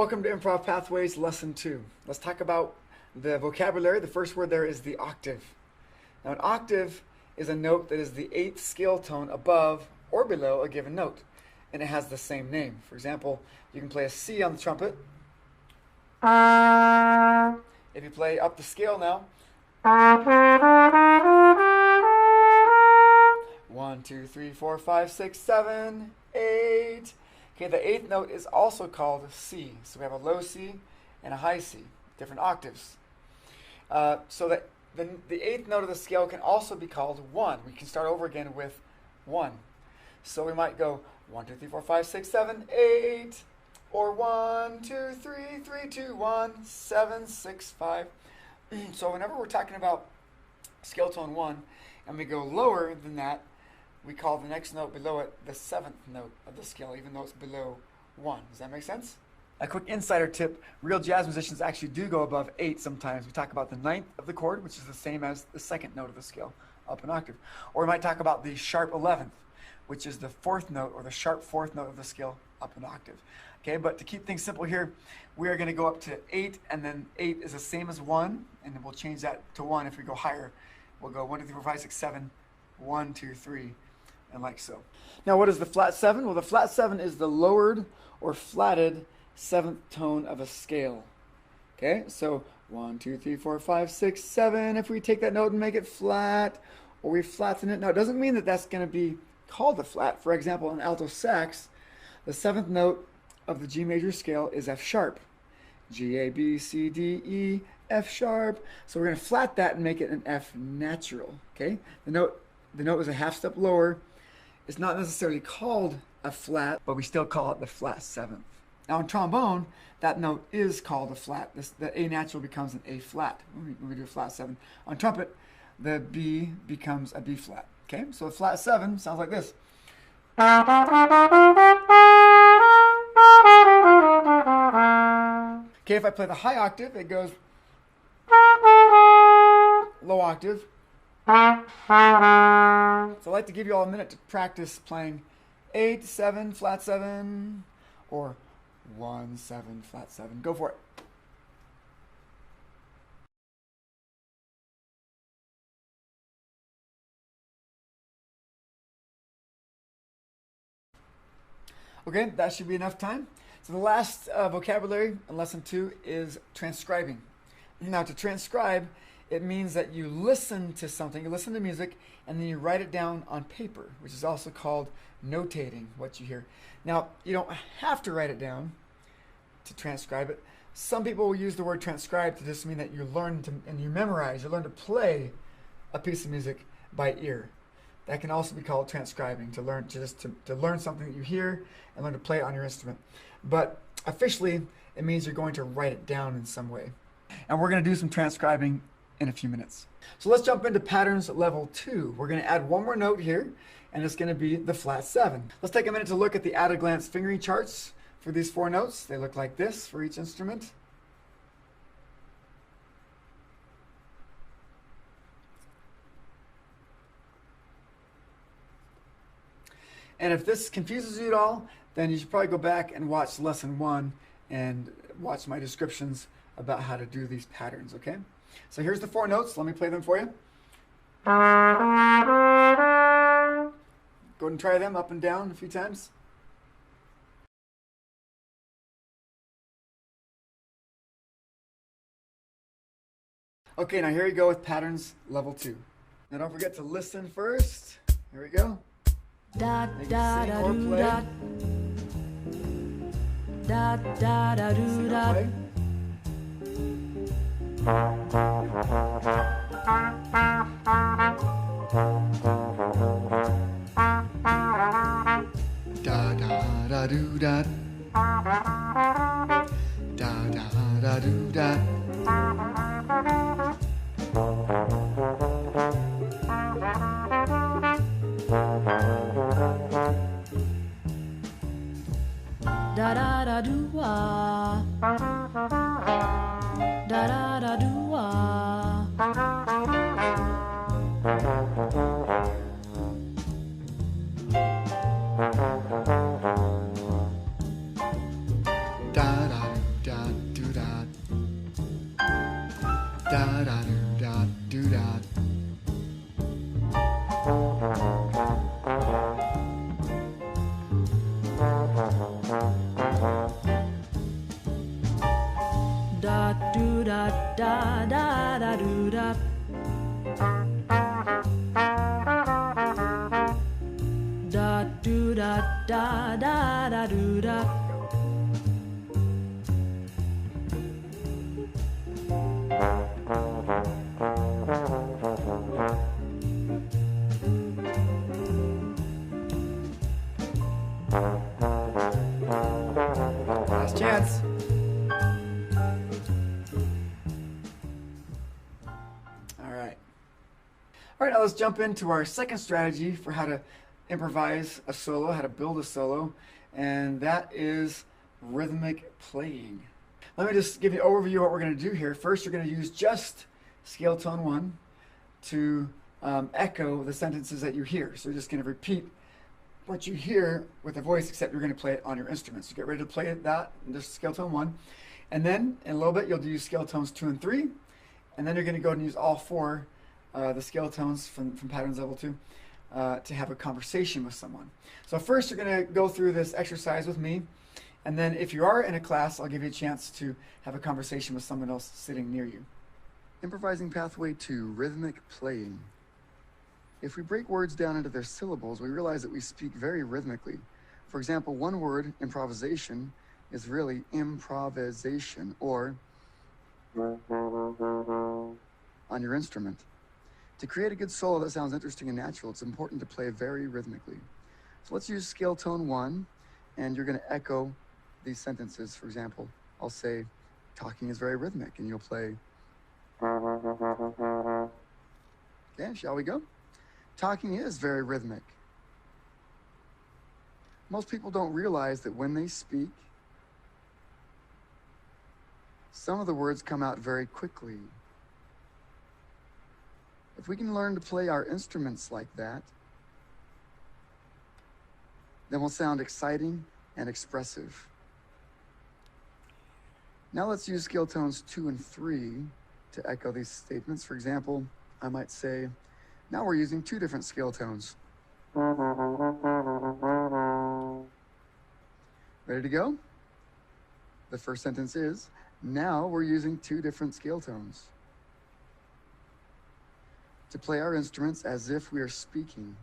Welcome to Improv Pathways Lesson 2. Let's talk about the vocabulary. The first word there is the octave. Now, an octave is a note that is the 8th scale tone above or below a given note, and it has the same name. For example, you can play a C on the trumpet. If you play up the scale now, 1, 2, 3, 4, 5, 6, 7, 8. Okay, the 8th note is also called C. So we have a low C and a high C, different octaves. So that the 8th note of the scale can also be called 1. We can start over again with 1. So we might go 1, 2, 3, 4, 5, 6, 7, 8. Or 1, 2, 3, 3, 2, 1, 7, 6, 5. So whenever we're talking about scale tone 1 and we go lower than that, we call the next note below it the 7th note of the scale, even though it's below 1. Does that make sense? A quick insider tip, real jazz musicians actually do go above 8 sometimes. We talk about the 9th of the chord, which is the same as the 2nd note of the scale, up an octave. Or we might talk about the sharp 11th, which is the 4th note, or the sharp 4th note of the scale, up an octave. Okay, but to keep things simple here, we are going to go up to 8, and then 8 is the same as 1, and then we'll change that to 1 if we go higher. We'll go 1, 2, 3, 4, 5, 6, 7, 1, 2, 3, and like so. Now, what is the flat 7? Well, the flat 7 is the lowered or flatted 7th tone of a scale. Okay, so 1, 2, 3, 4, 5, 6, 7. If we take that note and make it flat, or we flatten it, now it doesn't mean that that's going to be called a flat. For example, in alto sax, the 7th note of the G major scale is F sharp. G, A, B, C, D, E, F sharp. So we're going to flat that and make it an F natural. Okay, the note is a half step lower. It's not necessarily called a flat, but we still call it the flat 7th. Now in trombone, that note is called a flat. The A natural becomes an A flat when we do a flat 7. On trumpet, the B becomes a B flat. Okay, so a flat 7 sounds like this. Okay, if I play the high octave, it goes low octave. So I'd like to give you all a minute to practice playing 8, 7, flat 7, or 1, 7, flat 7. Go for it. Okay, that should be enough time. So the last vocabulary in lesson 2 is transcribing. Now, to transcribe, it means that you listen to something, you listen to music, and then you write it down on paper, which is also called notating what you hear. Now, you don't have to write it down to transcribe it. Some people will use the word transcribe to just mean that you learn to, and you memorize, you learn to play a piece of music by ear. That can also be called transcribing, to learn to learn something that you hear and learn to play it on your instrument. But officially, it means you're going to write it down in some way. And we're going to do some transcribing in a few minutes. So let's jump into patterns level 2. We're going to add one more note here, and it's going to be the flat 7. Let's take a minute to look at the at-a-glance fingering charts for these 4 notes. They look like this for each instrument. And if this confuses you at all, then you should probably go back and watch lesson 1 and watch my descriptions about how to do these patterns, okay? So here's the 4 notes. Let me play them for you. Go ahead and try them up and down a few times. Okay, now here you go with patterns level 2. Now don't forget to listen first. Here we go. Da da da do da da da da do da da da da do da da da da do da. da da da do ah da da da do ah Da da da da da do da. Last chance. All right, now let's jump into our second strategy for how to improvise a solo, how to build a solo, and that is rhythmic playing. Let me just give you an overview of what we're going to do here. First, you're going to use just scale tone 1 to echo the sentences that you hear. So you're just going to repeat what you hear with the voice, except you're going to play it on your instruments. So get ready to play that in just scale tone 1. And then in a little bit, you'll use scale tones 2 and 3. And then you're going to go and use all 4 the scale tones from patterns level 2 to have a conversation with someone. So first you're going to go through this exercise with me, and then if you are in a class, I'll give you a chance to have a conversation with someone else sitting near you. Improvising pathway 2, rhythmic playing. If we break words down into their syllables, we realize that we speak very rhythmically. For example, one word, improvisation, is really improvisation, or on your instrument. To create a good solo that sounds interesting and natural, it's important to play very rhythmically. So let's use scale tone 1, and you're going to echo these sentences. For example, I'll say, talking is very rhythmic, and you'll play. Okay, shall we go? Talking is very rhythmic. Most people don't realize that when they speak, some of the words come out very quickly. If we can learn to play our instruments like that, then we'll sound exciting and expressive. Now let's use scale tones 2 and 3 to echo these statements. For example, I might say, now we're using 2 different scale tones. Ready to go? The first sentence is, now we're using 2 different scale tones to play our instruments as if we are speaking.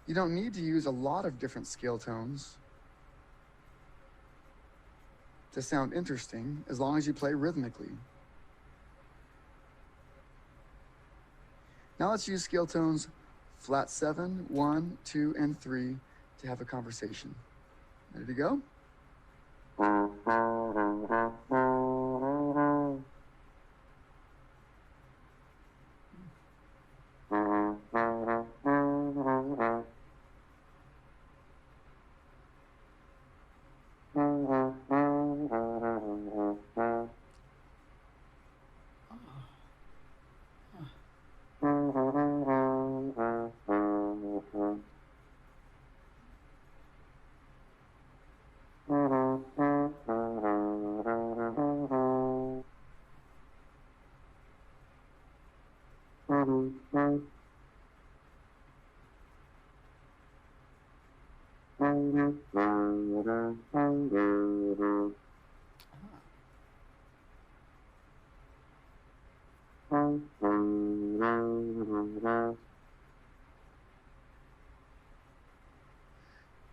You don't need to use a lot of different scale tones to sound interesting, as long as you play rhythmically. Now let's use scale tones flat 7, 1, 2, and 3 to have a conversation. Ready to go?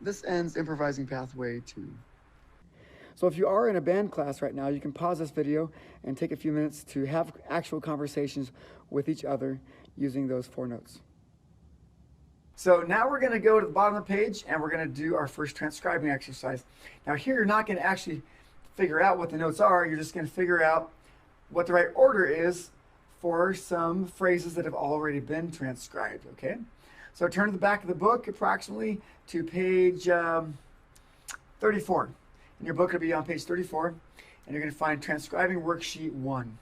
This ends improvising pathway 2. So if you are in a band class right now, you can pause this video and take a few minutes to have actual conversations with each other using those 4 notes. So now we're going to go to the bottom of the page and we're going to do our first transcribing exercise. Now here you're not going to actually figure out what the notes are, you're just going to figure out what the right order is for some phrases that have already been transcribed, okay? So turn to the back of the book approximately to page 34. And your book will be on page 34, and you're going to find Transcribing Worksheet 1.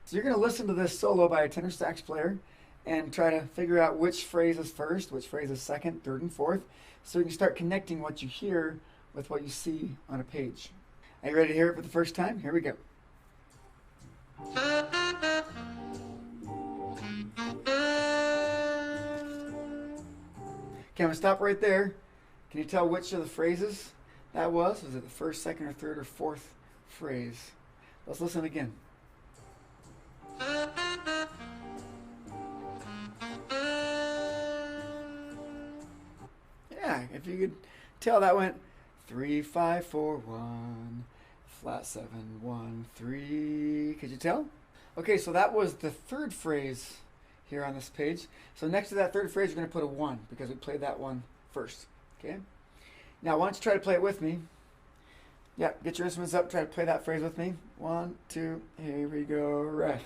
So you're going to listen to this solo by a tenor sax player and try to figure out which phrase is first, which phrase is second, third, and fourth, so you can start connecting what you hear with what you see on a page. Are you ready to hear it for the first time? Here we go. Okay, I'm going to stop right there. Can you tell which of the phrases that was? Was it the first, second, or third, or fourth phrase? Let's listen again. Yeah, if you could tell, that went 3, 5, 4, 1, flat 7, 1, 3. Could you tell? Okay, so that was the third phrase here on this page. So next to that third phrase, we're going to put a 1 because we played that one first. Okay. Now, why don't you try to play it with me? Yeah, get your instruments up. Try to play that phrase with me. 1, 2, here we go. Ref.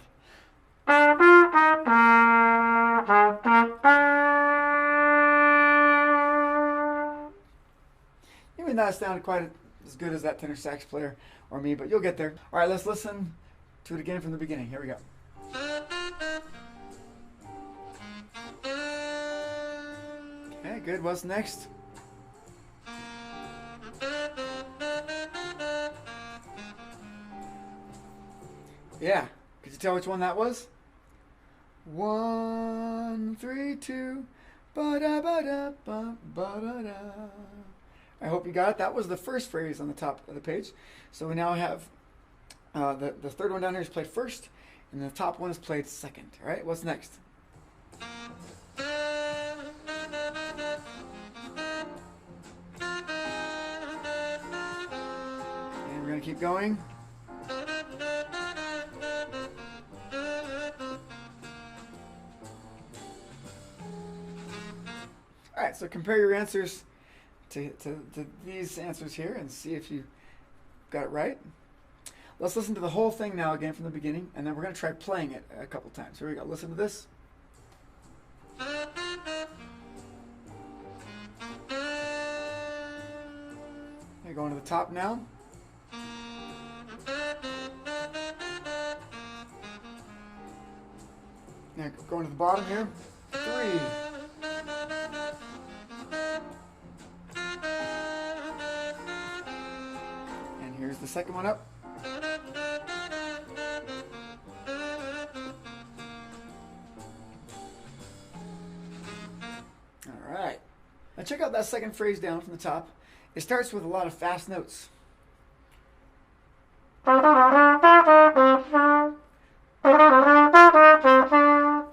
You may not sound quite as good as that tenor sax player or me, but you'll get there. All right, let's listen to it again from the beginning. Here we go. Okay, good. What's next? Yeah. Could you tell which one that was? 1, 3, 2, ba-da-ba-da-ba, ba-da-da. I hope you got it. That was the first phrase on the top of the page. So we now have the third one down here is played first, and the top one is played second. All right, what's next? And we're going to keep going. All right, so compare your answers to these answers here and see if you got it right. Let's listen to the whole thing now again from the beginning, and then we're going to try playing it a couple times. Here we go. Listen to this. You're going to the top now. Now going to the bottom here. 3. Here's the second one up. All right. Now check out that second phrase down from the top. It starts with a lot of fast notes. I'm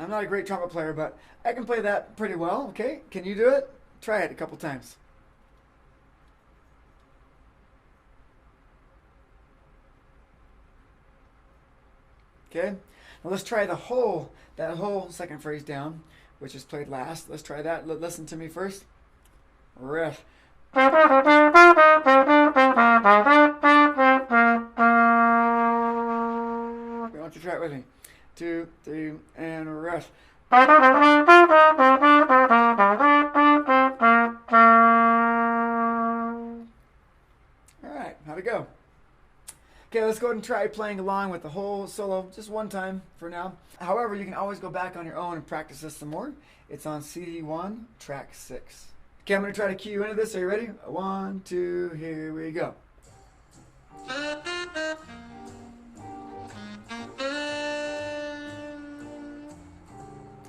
not a great trumpet player, but I can play that pretty well. Okay, can you do it? Try it a couple times. Okay, now let's try that whole second phrase down, which is played last. Let's try that. Listen to me first. Riff. Why don't you try it with me? 2, 3, and riff. All right, how'd it go? Okay, let's go ahead and try playing along with the whole solo just one time for now. However, you can always go back on your own and practice this some more. It's on CD 1, track 6. Okay, I'm going to try to cue you into this. Are you ready? 1, 2, here we go.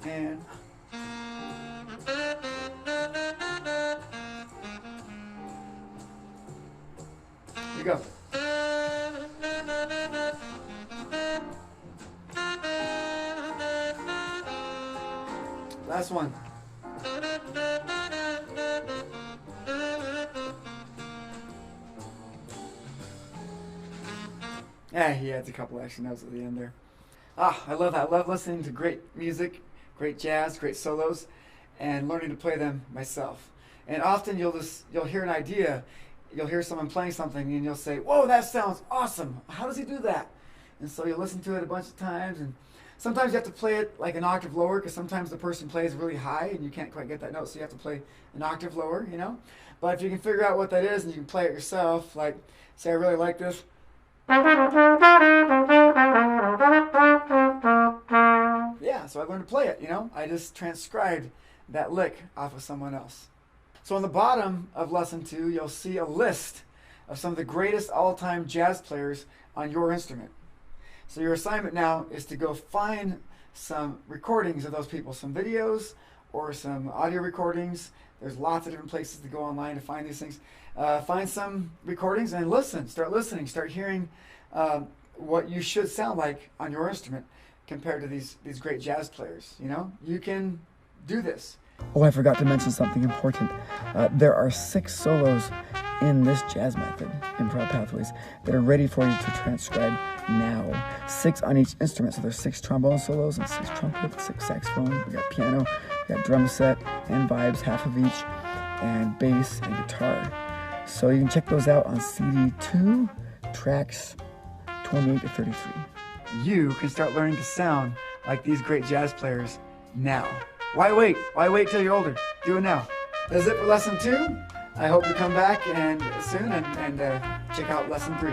And here you go. Last one. Yeah, he adds a couple extra notes at the end there. I love that. I love listening to great music, great jazz, great solos, and learning to play them myself. And often you'll hear an idea, you'll hear someone playing something, and you'll say, "Whoa, that sounds awesome! How does he do that?" And so you'll listen to it a bunch of times, and sometimes you have to play it like an octave lower, because sometimes the person plays really high and you can't quite get that note, so you have to play an octave lower, you know. But if you can figure out what that is and you can play it yourself, like, say I really like this. Yeah, so I learned to play it, you know. I just transcribed that lick off of someone else. So on the bottom of lesson 2, you'll see a list of some of the greatest all-time jazz players on your instrument. So your assignment now is to go find some recordings of those people, some videos or some audio recordings. There's lots of different places to go online to find these things. Find some recordings and listen. Start listening. Start hearing what you should sound like on your instrument compared to these great jazz players. You know, you can do this. Oh, I forgot to mention something important. There are 6 solos in this jazz method, Improv Pathways, that are ready for you to transcribe now. 6 on each instrument. So there's 6 trombone solos and 6 trumpet, 6 saxophone. We got piano, we got drum set and vibes, half of each, and bass and guitar. So you can check those out on CD 2, tracks 28 to 33. You can start learning to sound like these great jazz players now. Why wait? Why wait till you're older? Do it now. That's it for lesson 2. I hope you come back soon and check out lesson 3.